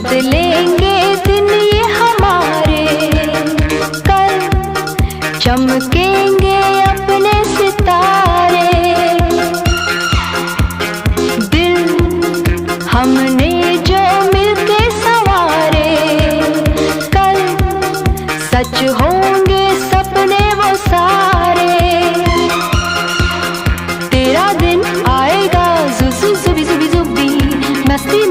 बदलेंगे दिन ये हमारे, कल चमकेंगे अपने सितारे। दिल हमने जो मिलके संवारे, कल सच होंगे सपने वो सारे। तेरा दिन आएगा जुबी जुबी जुबी जुबी, मस्ती